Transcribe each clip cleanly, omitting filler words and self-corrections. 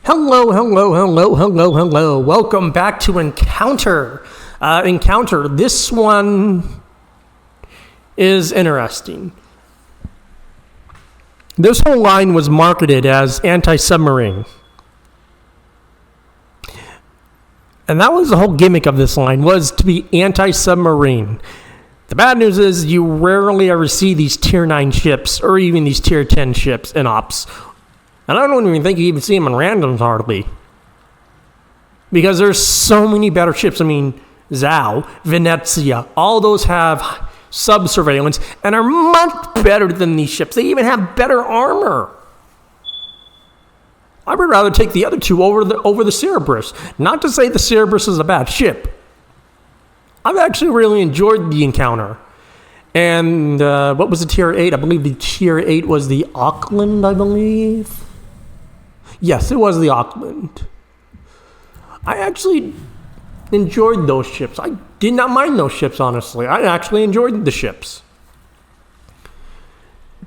Hello, hello, hello, hello, hello. Welcome back to Encounter. This one is interesting. This whole line was marketed as anti-submarine. And that was the whole gimmick of this line, was to be anti-submarine. The bad news is you rarely ever see these Tier 9 ships, or even these Tier 10 ships in Ops. And I don't even think you even see them in randoms hardly. Because there's so many better ships. I mean, Zao, Venezia, all those have sub-surveillance and are much better than these ships. They even have better armor. I would rather take the other two over the Cerberus. Not to say the Cerberus is a bad ship. I've actually really enjoyed the encounter. And what was the Tier 8? I believe the Tier 8 was the Auckland, I believe. Yes, it was the Auckland. I actually enjoyed those ships. I did not mind those ships, honestly. I actually enjoyed the ships.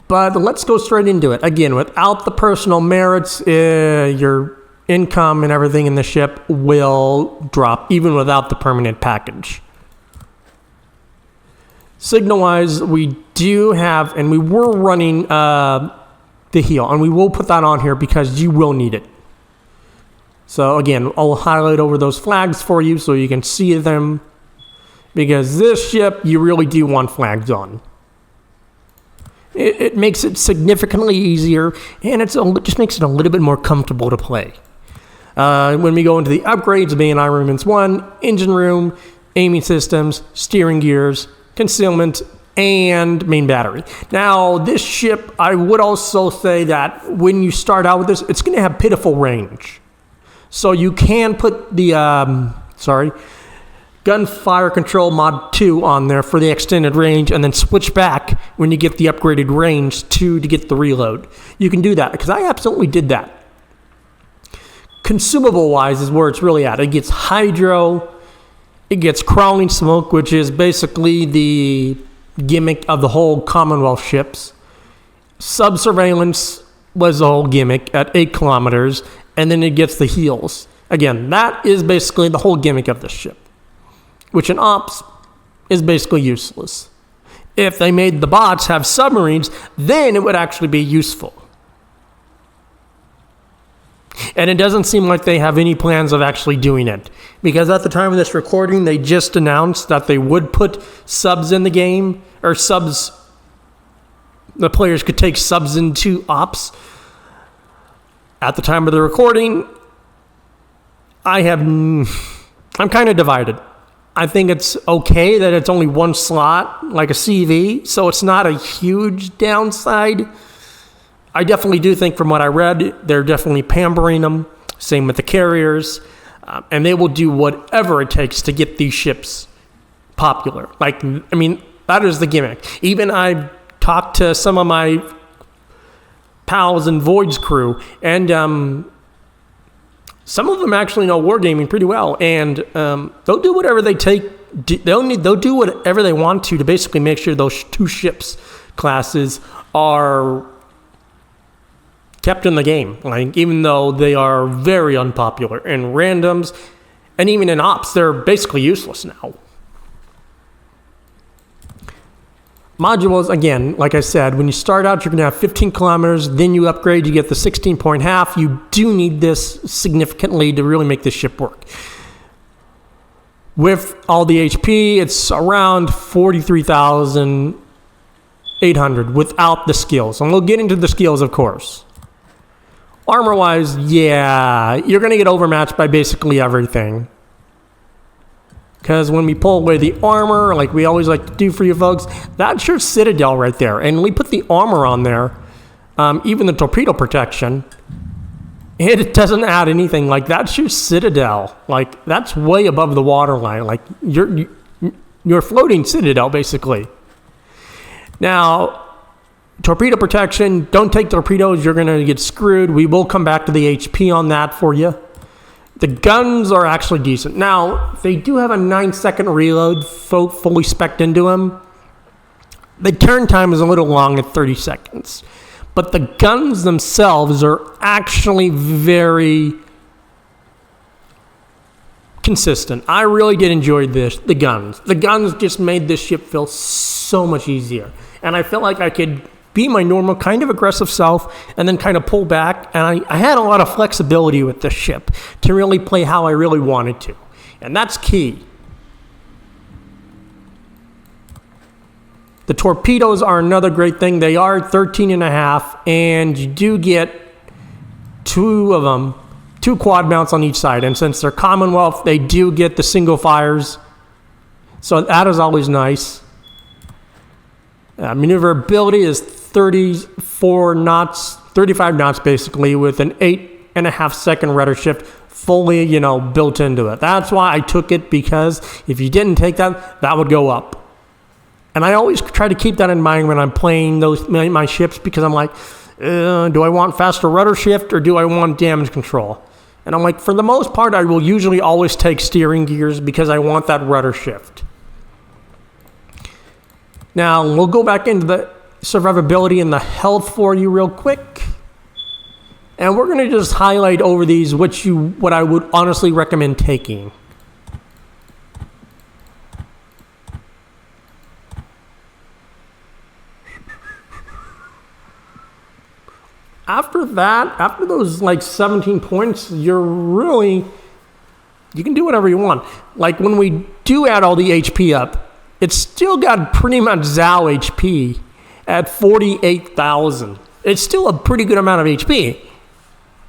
But let's go straight into it. Again, without the personal merits, your income and everything in the ship will drop, even without the permanent package. Signal-wise, we do have, and we were running the heal, and we will put that on here because you will need it. So again, I'll highlight over those flags for you so you can see them, because this ship you really do want flags on. It makes it significantly easier, and it just makes it a little bit more comfortable to play. When we go into the upgrades, being Armaments 1, engine room, aiming systems, steering gears, concealment, and main battery. Now, this ship, I would also say that when you start out with this, it's going to have pitiful range. So you can put the, Gunfire Control Mod 2 on there for the extended range, and then switch back when you get the upgraded range to get the reload. You can do that, because I absolutely did that. Consumable-wise is where it's really at. It gets Hydro, it gets Crawling Smoke, which is basically the gimmick of the whole Commonwealth ships. Sub-surveillance was the whole gimmick at 8 kilometers, and then it gets the heals. Again, that is basically the whole gimmick of this ship, which in Ops is basically useless. If they made the bots have submarines, then it would actually be useful. And it doesn't seem like they have any plans of actually doing it. Because at the time of this recording, they just announced that they would put subs in the game, or subs, the players could take subs into Ops. At the time of the recording, I'm kind of divided. I think it's okay that it's only one slot, like a CV, so it's not a huge downside. I definitely do think, from what I read, they're definitely pampering them. Same with the carriers. And they will do whatever it takes to get these ships popular. That is the gimmick. Even I talked to some of my pals in Void's crew, and some of them actually know wargaming pretty well, and they'll do whatever they take. They'll do whatever they want to basically make sure those two ships classes are kept in the game. Like, even though they are very unpopular in randoms, and even in Ops, they're basically useless now. Modules, again, like I said, when you start out, you're going to have 15 kilometers, then you upgrade, you get the 16-point half. You do need this significantly to really make this ship work. With all the HP, it's around 43,800 without the skills. And we'll get into the skills, of course. Armor-wise, yeah, you're going to get overmatched by basically everything. Because when we pull away the armor, like we always like to do for you folks, that's your Citadel right there. And we put the armor on there, even the torpedo protection, it doesn't add anything. Like, that's your Citadel. Like, that's way above the waterline. Like, you're floating Citadel, basically. Now, torpedo protection, don't take torpedoes, you're going to get screwed. We will come back to the HP on that for you. The guns are actually decent. Now, they do have a 9-second reload fully spec'd into them. The turn time is a little long at 30 seconds. But the guns themselves are actually very consistent. I really did enjoy this. The guns. The guns just made this ship feel so much easier. And I felt like I could be my normal kind of aggressive self and then kind of pull back. And I had a lot of flexibility with this ship to really play how I really wanted to. And that's key. The torpedoes are another great thing. They are 13.5, and you do get 2 of them, 2 quad mounts on each side. And since they're Commonwealth, they do get the single fires. So that is always nice. Maneuverability is 34 knots, 35 knots basically, with an 8.5 second rudder shift fully, built into it. That's why I took it, because if you didn't take that, that would go up. And I always try to keep that in mind when I'm playing my ships, because I'm like, do I want faster rudder shift or do I want damage control? And I'm like, for the most part, I will usually always take steering gears because I want that rudder shift. Now, we'll go back into the survivability and the health for you real quick. And we're going to just highlight over these what I would honestly recommend taking. After that, after those 17 points, you can do whatever you want. Like when we do add all the HP up, it's still got pretty much ZOW HP at 48,000. It's still a pretty good amount of HP.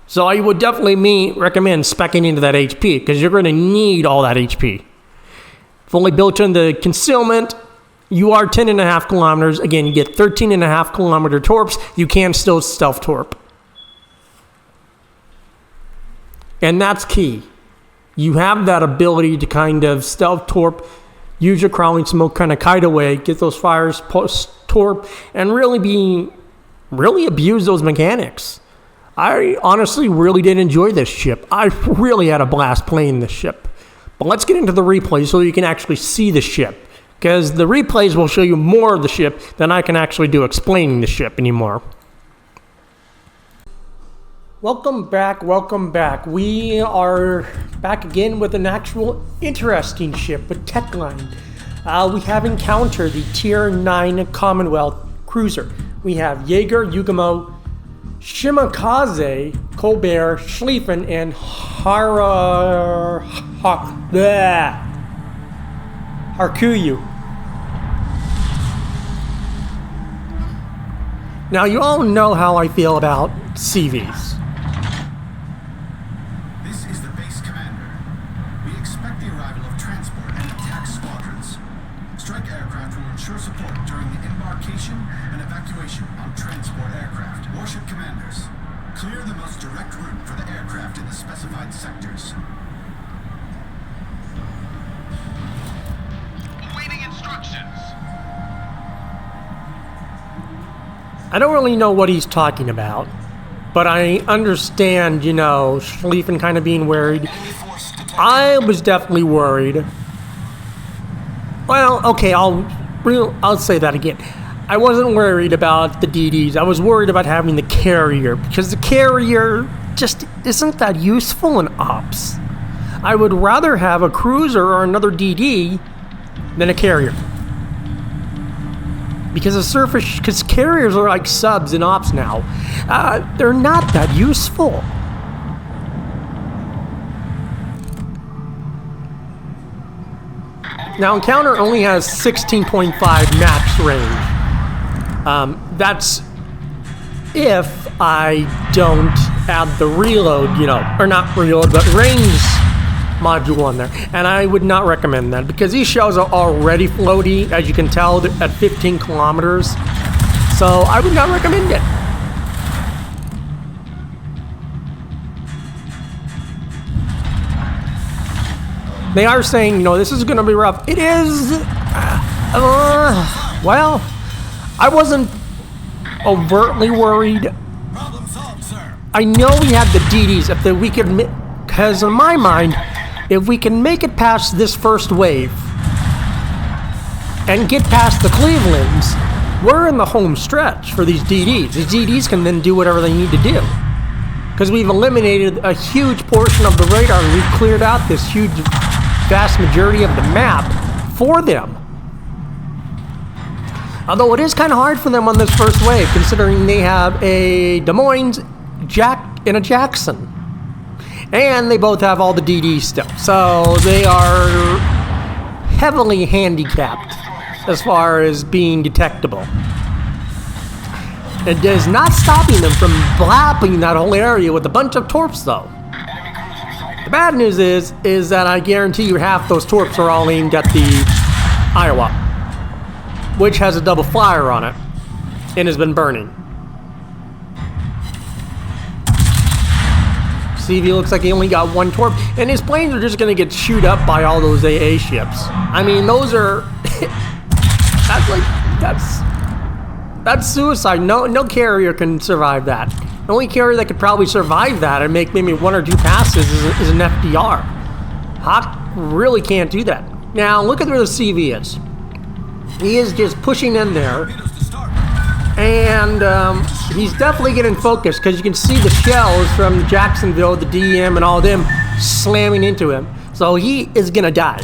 So I would definitely recommend speccing into that HP, because you're going to need all that HP. Fully built in the concealment. You are 10.5 kilometers. Again, you get 13.5 kilometer torps. You can still stealth torp. And that's key. You have that ability to kind of stealth torp, use your crawling smoke, kind of kite away, get those fires, post torp, and really abuse those mechanics. I honestly really did enjoy this ship. I really had a blast playing this ship. But let's get into the replay so you can actually see the ship, because the replays will show you more of the ship than I can actually do explaining the ship anymore. Welcome back, welcome back. We are back again with an actual interesting ship, a tech line. We have encountered the Tier 9 Commonwealth cruiser. We have Jaeger, Yugamo, Shimakaze, Colbert, Schlieffen, and Harkuyu. Now, you all know how I feel about CVs. This is the base commander. We expect the arrival of transport and attack squadrons. Strike aircraft will ensure support during the embarkation and evacuation on transport aircraft. Warship commanders, clear the most direct route for the aircraft in the specified sectors. Awaiting instructions. I don't really know what he's talking about, but I understand, Schlieffen kind of being worried. I was definitely worried. Well, okay, I'll say that again. I wasn't worried about the DDs. I was worried about having the carrier, because the carrier just isn't that useful in ops. I would rather have a cruiser or another DD than a carrier. Because carriers are like subs in ops now. They're not that useful. Now, Encounter only has 16.5 max range. That's if I don't add the reload, or not reload, but range module on there. And I would not recommend that, because these shells are already floaty, as you can tell, at 15 kilometers. So I would not recommend it. They are saying, this is going to be rough. It is. Well, I wasn't overtly worried. Problem solved, sir. I know we had the DDs, because in my mind, if we can make it past this first wave and get past the Clevelands, we're in the home stretch for these DDs. These DDs can then do whatever they need to do. because we've eliminated a huge portion of the radar. We've cleared out this huge, vast majority of the map for them. Although it is kind of hard for them on this first wave, considering they have a Des Moines, and a Jackson. And they both have all the DD stuff. So they are heavily handicapped as far as being detectable. It is not stopping them from blapping that whole area with a bunch of torps, though. The bad news is that I guarantee you half those torps are all aimed at the Iowa, which has a double flyer on it and has been burning. CV looks like he only got one torp, and his planes are just going to get chewed up by all those AA ships. I mean, those are that's suicide. No carrier can survive that. The only carrier that could probably survive that and make maybe 1 or 2 passes is an FDR. Hawk really can't do that. Now look at where the CV is. He is just pushing in there, and he's definitely getting focused because you can see the shells from Jacksonville, the DM, and all of them slamming into him. So he is gonna die.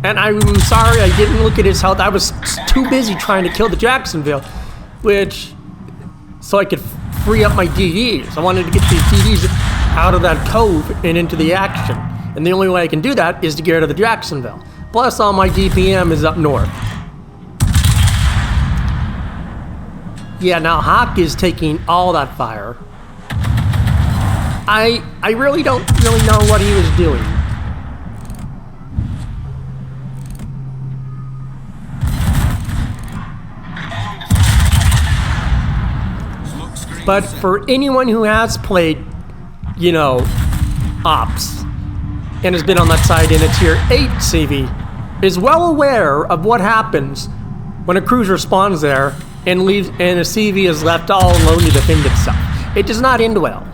And I'm sorry I didn't look at his health. I was too busy trying to kill the Jacksonville, so I could free up my DDs. I wanted to get these DDs out of that cove and into the action. And the only way I can do that is to get rid of the Jacksonville. Plus, all my DPM is up north. Yeah, now Hawk is taking all that fire. I really don't know what he was doing. But for anyone who has played, ops, and has been on that side in a tier 8 CV, is well aware of what happens when a cruiser spawns there and leaves, and a CV is left all alone to defend itself. It does not end well.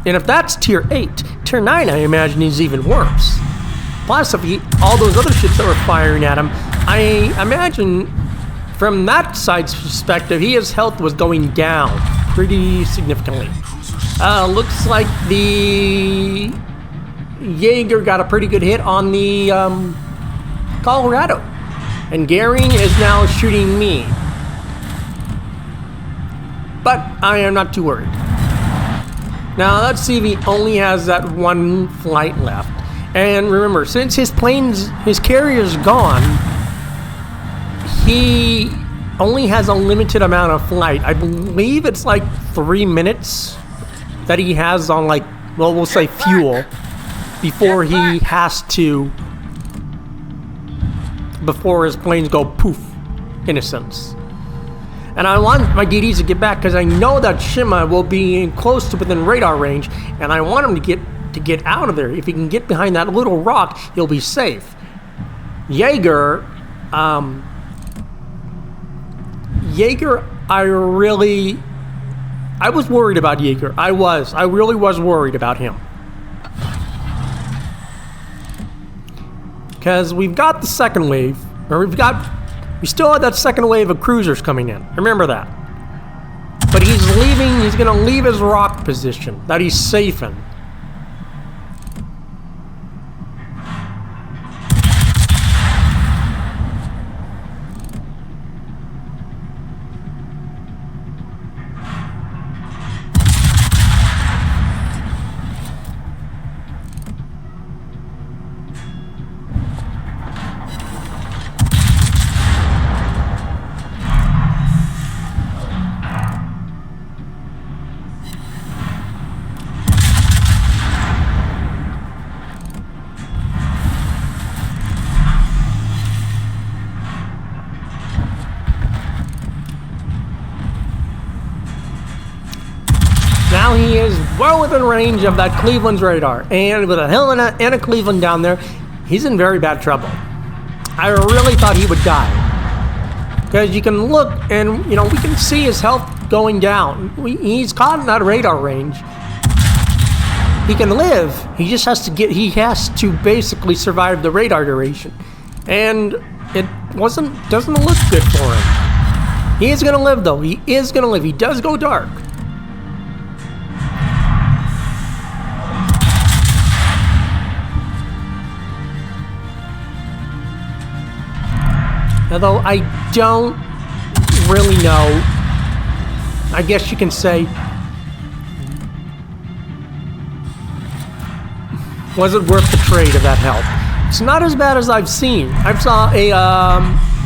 And if that's tier 8, tier 9 I imagine is even worse. Plus, if all those other ships that were firing at him, I imagine from that side's perspective, his health was going down pretty significantly. Looks like the Jaeger got a pretty good hit on the Colorado. And Goering is now shooting me. But I am not too worried. Now that CV only has that one flight left. And remember, since his carrier's gone, he only has a limited amount of flight. I believe it's like 3 minutes that he has on, like, well, we'll say fuel before he has to, before his planes go poof, in a sense. And I want my DDs to get back because I know that Shima will be close to within radar range, and I want him to get out of there. If he can get behind that little rock, he'll be safe. Jaeger, I was worried about Jaeger. I really was worried about him. Because we've got the second wave, or we still have that second wave of cruisers coming in. Remember that. But he's gonna leave his rock position that he's safe in. Now he is well within range of that Cleveland's radar, and with a Helena and a Cleveland down there, he's in very bad trouble. I really thought he would die, because you can look and we can see his health going down. He's caught in that radar range. He can live. He just has to basically survive the radar duration, and it doesn't look good for him. He is going to live, though. He is going to live. He does go dark. Although I don't really know. I guess you can say, was it worth the trade of that health? It's not as bad as I've seen. I saw a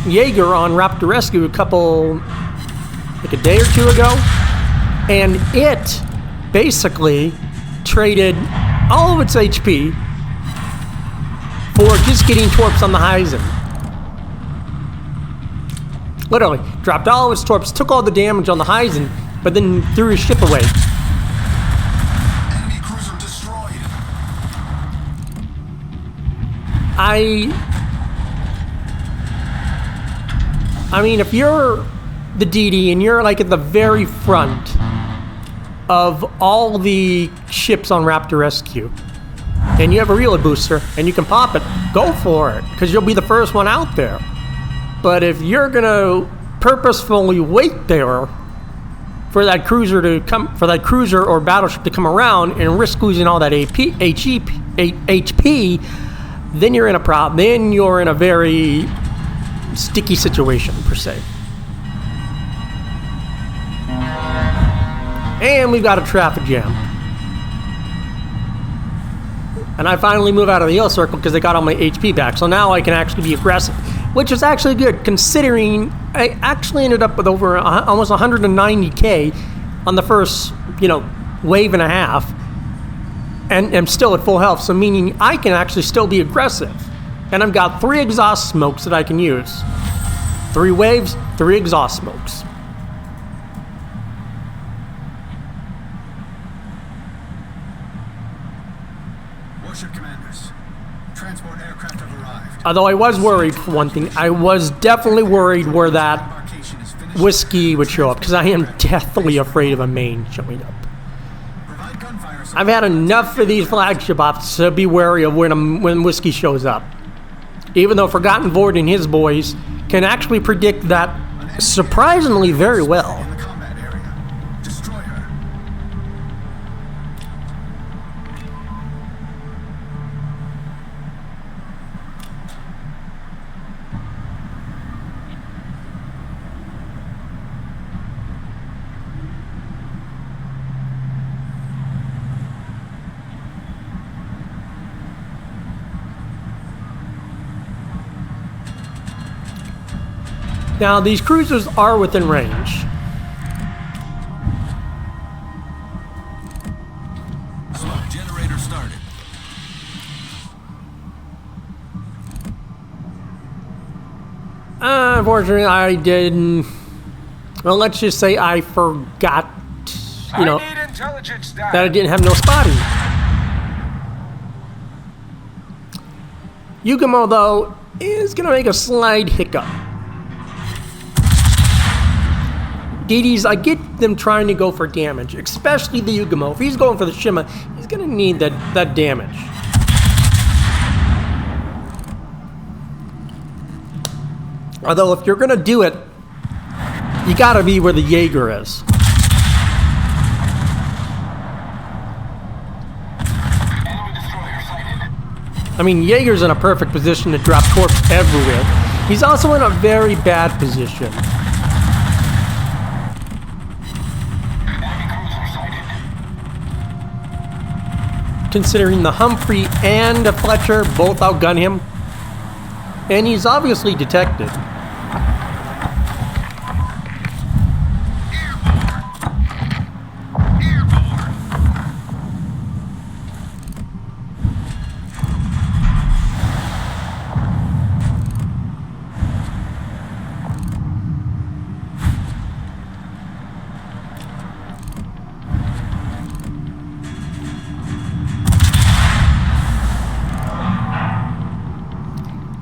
Jaeger on Raptor Rescue like a day or two ago, and it basically traded all of its HP for just getting torps on the Heisen. Literally, dropped all of its torps, took all the damage on the Heisen, but then threw his ship away. Enemy cruiser destroyed. I mean, if you're the DD and you're like at the very front of all the ships on Raptor Rescue, and you have a reload booster and you can pop it, go for it, because you'll be the first one out there. But if you're gonna purposefully wait there for that cruiser to come, for that cruiser or battleship to come around and risk losing all that HP, then you're in a problem. Then you're in a very sticky situation per se. And we've got a traffic jam. And I finally move out of the yellow circle because they got all my HP back. So now I can actually be aggressive, which is actually good considering I actually ended up with over almost 190k on the first, wave and a half, and am still at full health. So meaning I can actually still be aggressive, and I've got 3 exhaust smokes that I can use. 3 waves, 3 exhaust smokes. Warship commanders, transport aircraft have arrived. Although I was worried for one thing, I was definitely worried where that Embarkation is finished. whiskey would show up, because I am deathly afraid of a main showing up. Provide gunfire support. I've had enough of these flagship ops to be wary of when whiskey shows up. Even though Forgotten Void and his boys can actually predict that surprisingly very well. In the combat area. Destroy her. Now, these cruisers are within range. Smoke generator started. Unfortunately, I didn't. Well, let's just say I forgot, I need intelligence data. that I didn't have no spotting. Yugumo, though, is going to make a slight hiccup. DDs, I get them trying to go for damage, especially the Yugumo. If he's going for the Shima, he's going to need that damage. Although, if you're going to do it, you got to be where the Jaeger is. I mean, Jaeger's in a perfect position to drop torps everywhere. He's also in a very bad position. Considering the Humphrey and the Fletcher both outgun him. And he's obviously detected.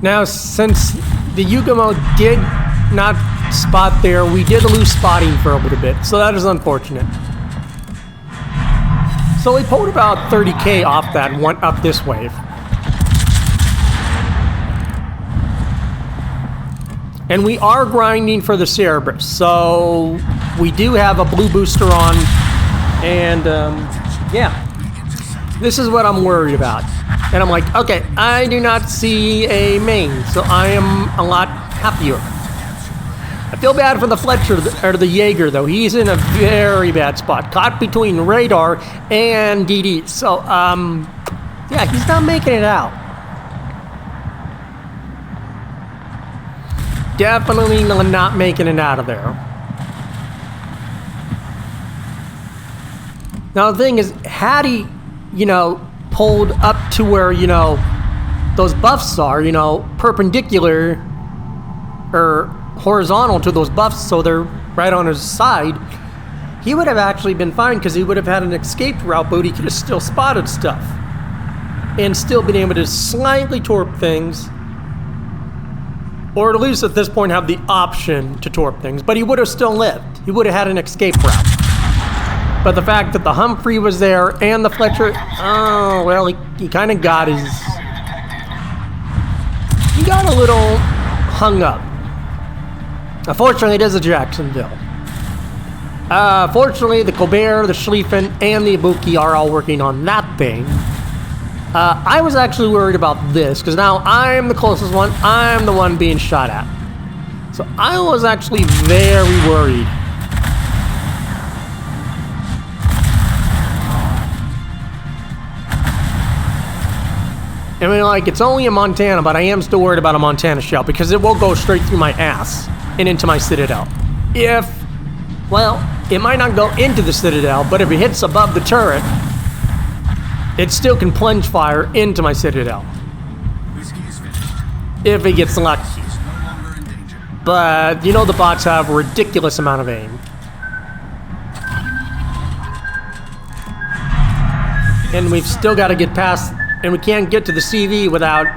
Now, since the Yugumo did not spot there, we did lose spotting for a little bit, so that is unfortunate. So we pulled about 30k off that one up this wave. And we are grinding for the Cerberus, so we do have a blue booster on, and yeah, this is what I'm worried about. And I'm like, okay, I do not see a main, so I am a lot happier. I feel bad for the Fletcher, or the Jaeger, though. He's in a very bad spot, caught between radar and DD. So, yeah, he's not making it out. Definitely not making it out of there. Now the thing is, had he, you know, pulled up to where, you know, those buffs are, you know, perpendicular or horizontal to those buffs, so they're right on his side, he would have actually been fine because he would have had an escape route, but he could have still spotted stuff and still been able to slightly torp things. Or at least at this point have the option to torp things, but he would have still lived. He would have had an escape route. But the fact that the Humphrey was there and the Fletcher, oh, well, he kind of got his... He got a little hung up. Unfortunately, it is a Jacksonville. Fortunately, the Colbert, the Schlieffen, and the Ibuki are all working on that thing. I was actually worried about this, because now I'm the closest one. I'm the one being shot at. So I was actually very worried. I mean, like, it's only a Montana, but I am still worried about a Montana shell, because it will go straight through my ass and into my Citadel. Well, it might not go into the Citadel, but if it hits above the turret, it still can plunge fire into my Citadel. Whiskey is finished. If it gets lucky. He's no longer in danger. But, you know, the bots have a ridiculous amount of aim. And we've still got to get past, and we can't get to the CV without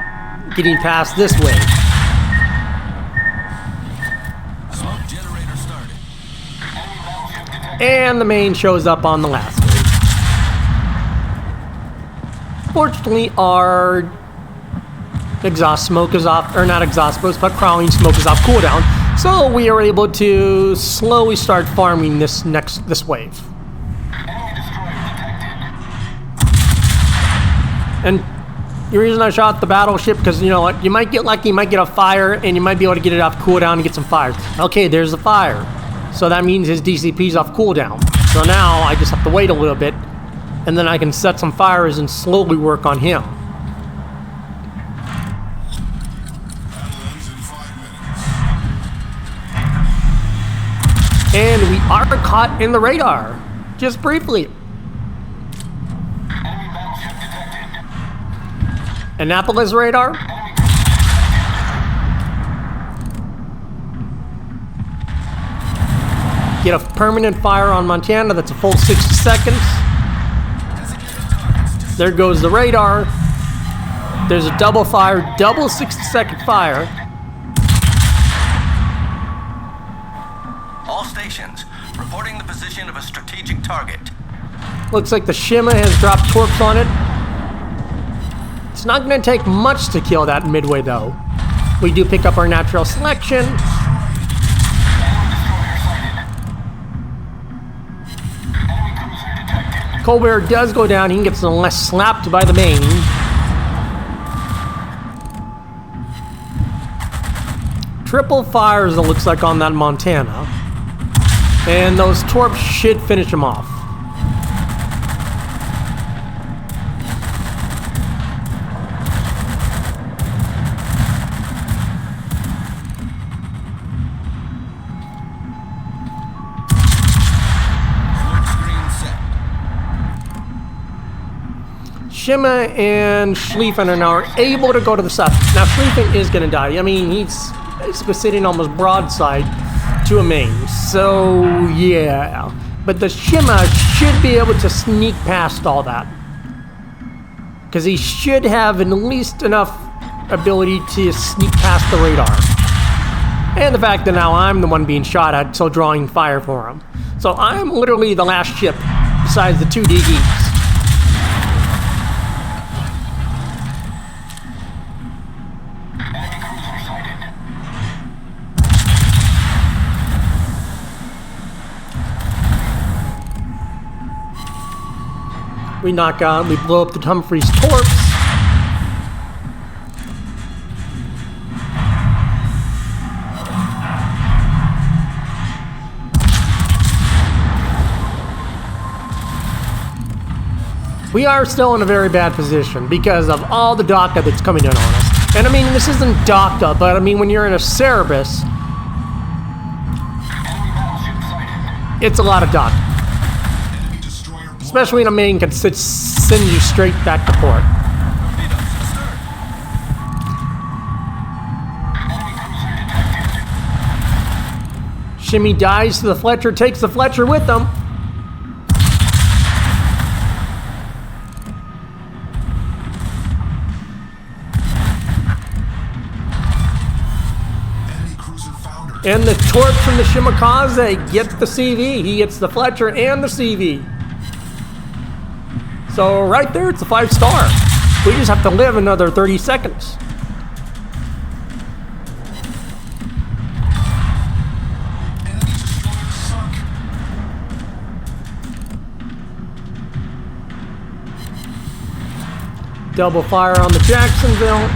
getting past this wave. Smoke generator started. And the main shows up on the last wave. Fortunately, our exhaust smoke is off, or not exhaust smoke, but crawling smoke is off cooldown. So we are able to slowly start farming this wave. And the reason I shot the battleship, because you know what, you might get lucky, you might get a fire, and you might be able to get it off cooldown and get some fires. Okay, there's the fire. So that means his DCP's off cooldown. So now I just have to wait a little bit, and then I can set some fires and slowly work on him. And we are caught in the radar, just briefly. Annapolis radar. Get a permanent fire on Montana, that's a full 60 seconds. There goes the radar. There's a double fire, double 60-second fire. All stations, reporting the position of a strategic target. Looks like the Shima has dropped torps on it. It's not going to take much to kill that midway, though. We do pick up our natural selection. Colbert does go down. He gets less slapped by the main. Triple fires, it looks like, on that Montana. And those torps should finish him off. Shima and Schlieffen are now able to go to the south. Now Schlieffen is going to die. I mean, he's basically sitting almost broadside to a main. So, yeah. But the Shima should be able to sneak past all that. Because he should have at least enough ability to sneak past the radar. And the fact that now I'm the one being shot at, so drawing fire for him. So I'm literally the last ship besides the two DGs. We knock out, we blow up the Humphrey's corpse. We are still in a very bad position because of all the DACA that's coming in on us. And I mean, this isn't DACA, but I mean, when you're in a Cerberus, it's a lot of DACA. Enemy destroyer blown. Especially when a main can send you straight back to port. Shimmy dives to the Fletcher, takes the Fletcher with them. Enemy cruiser foundered. And the torch from the Shimakaze gets the CV. He gets the Fletcher and the CV. So right there, it's a 5-star. We just have to live another 30 seconds. Enemy destroyer sunk. Double fire on the Jacksonville.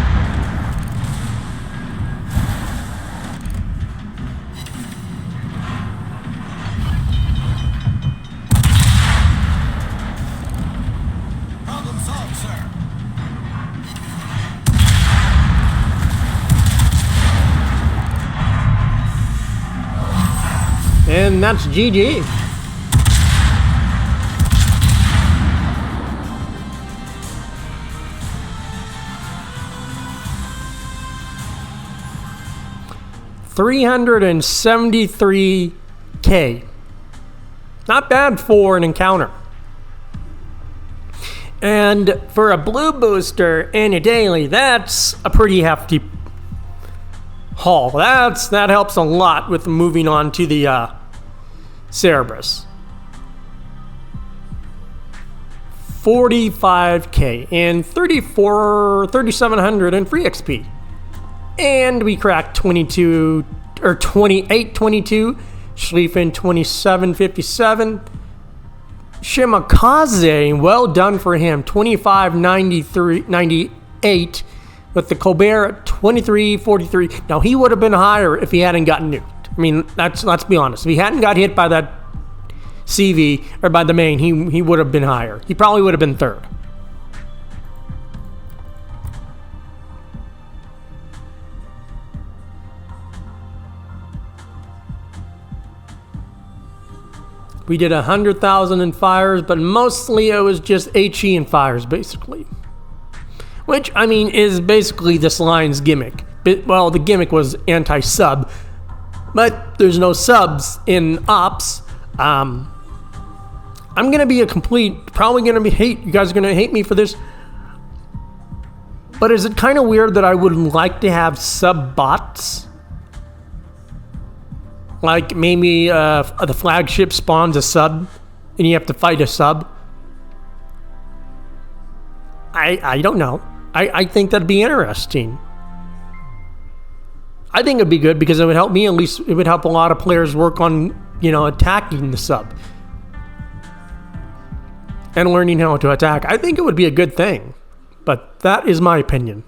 Problem solved, sir. And that's GG. $373K. Not bad for an encounter. And for a blue booster and a daily, that's a pretty hefty haul. That helps a lot with moving on to the Cerberus. 45K and 3,700 in free XP. And we cracked 2822, Schlieffen 2757. Shimakaze, well done for him, 2598 with the Colbert at 2343. Now he would have been higher if he hadn't gotten nuked. I mean, let's be honest. If he hadn't got hit by that CV or by the main, he would have been higher. He probably would have been third. We did 100,000 in fires, but mostly it was just HE and fires, basically. Which, I mean, is basically this line's gimmick. Well, the gimmick was anti-sub, but there's no subs in ops. I'm gonna be probably gonna be you guys are gonna hate me for this. But is it kind of weird that I would like to have sub bots? Like maybe the flagship spawns a sub and you have to fight a sub. I don't know. I think that'd be interesting. I think it'd be good because it would help me, at least it would help a lot of players work on, attacking the sub. And learning how to attack. I think it would be a good thing. But that is my opinion.